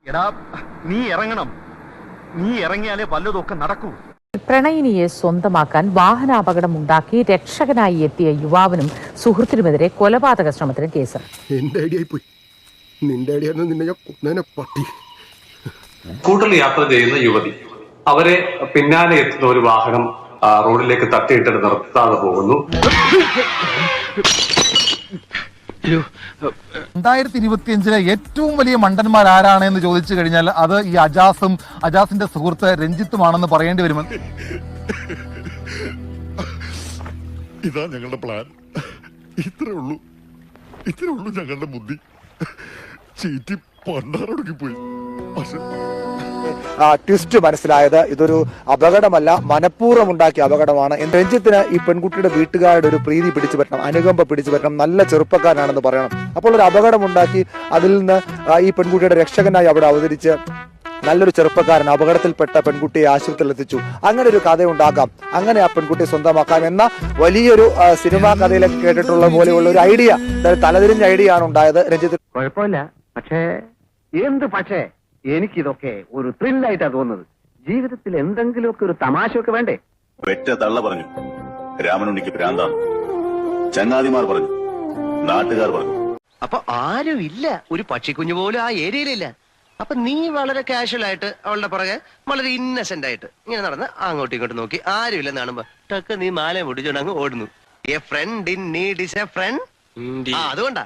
എടാ നീ ഇറങ്ങണം, നീ ഇറങ്ങിയാലേ വല്ലതൊക്കെ നടക്കൂ. പ്രണയിനിയെ സ്വന്തമാക്കാൻ വാഹനാപകടം ഉണ്ടാക്കി രക്ഷകനായി എത്തിയ യുവാവിനും സുഹൃത്തിനുമെതിരെ കൊലപാതക ശ്രമത്തിന് കേസ്. എന്റെ ഐഡിയ പോയി, നിന്റെ ഐഡിയ നിന്നെ ഞാൻ കൊന്നേനെ പട്ടി. സ്കൂട്ടറിൽ യാത്ര ചെയ്യുന്ന യുവതി, അവരെ പിന്നാലെ എത്തുന്ന ഒരു വാഹനം റോഡിലേക്ക് തട്ടിയിട്ടിട്ട് നിർത്താതെ പോകുന്നു. 2025 ഏറ്റവും വലിയ മണ്ടന്മാർ ആരാണ് എന്ന് ചോദിച്ചു കഴിഞ്ഞാൽ അത് ഈ അജാസിന്റെ സുഹൃത്ത് രഞ്ജിത്തുമാണെന്ന് പറയേണ്ടി വരുമെന്ന്. ഇതാ ഞങ്ങളുടെ പ്ലാൻ. ഇത്രേ ഉള്ളൂ ഞങ്ങളുടെ ബുദ്ധി. ചീറ്റി പണ്ടാറൊടുക്കി പോയി. പക്ഷെ ട്വിസ്റ്റ് മനസ്സിലായത് ഇതൊരു അപകടമല്ല, മനഃപൂർവ്വം ഉണ്ടാക്കിയ അപകടമാണ്. രഞ്ജിത്തിന് ഈ പെൺകുട്ടിയുടെ വീട്ടുകാരുടെ ഒരു പ്രീതി പിടിച്ചു പറ്റണം, അനുകമ്പ പിടിച്ചു പറ്റണം, നല്ല ചെറുപ്പക്കാരനാണെന്ന് പറയണം. അപ്പോൾ ഒരു അപകടമുണ്ടാക്കി അതിൽ നിന്ന് ഈ പെൺകുട്ടിയുടെ രക്ഷകനായി അവിടെ അവതരിച്ച് നല്ലൊരു ചെറുപ്പക്കാരൻ അപകടത്തിൽപ്പെട്ട പെൺകുട്ടിയെ ആശുപത്രിയിൽ എത്തിച്ചു. അങ്ങനെ ഒരു കഥയുണ്ടാക്കാം, അങ്ങനെ ആ പെൺകുട്ടിയെ സ്വന്തമാക്കാം എന്ന വലിയൊരു സിനിമാ കഥയിലൊക്കെ കേട്ടിട്ടുള്ള പോലെയുള്ള ഒരു ഐഡിയ, തലതിരിഞ്ഞ ഐഡിയ ആണ് ഉണ്ടായത് രഞ്ജിത്ത്. കുഴപ്പമില്ല, പക്ഷേ എന്ത് പക്ഷേ എനിക്കിതൊക്കെ ഒരു ത്രില്ലായിട്ടാണ് തോന്നുന്നത്. ജീവിതത്തിൽ എന്തെങ്കിലുമൊക്കെ ഒരു തമാശയൊക്കെ വേണ്ടേ? പെറ്റ തള്ള പറഞ്ഞു രാമനുണ്ണിക്ക് ഭ്രാന്താണ്, ചങ്ങാതിമാർ പറഞ്ഞു, നാട്ടുകാർ പറഞ്ഞു. അപ്പൊ ആരും ഇല്ല, ഒരു പക്ഷിക്കുഞ്ഞു പോലും ആ ഏരിയയിലില്ല. അപ്പൊ നീ വളരെ കാഷ്വൽ ആയിട്ട് അവളുടെ പുറകെ വളരെ ഇന്നസെന്റ് ആയിട്ട് ഇങ്ങനെ നടന്ന് അങ്ങോട്ടും ഇങ്ങോട്ടും നോക്കി ആരും ഇല്ലെന്ന് കാണുമ്പോ ടക്ക് നീ മാല മുടിച്ചോണ്ട് അങ്ങ് ഓടുന്നു. A friend in need is a friend. അതുകൊണ്ടാ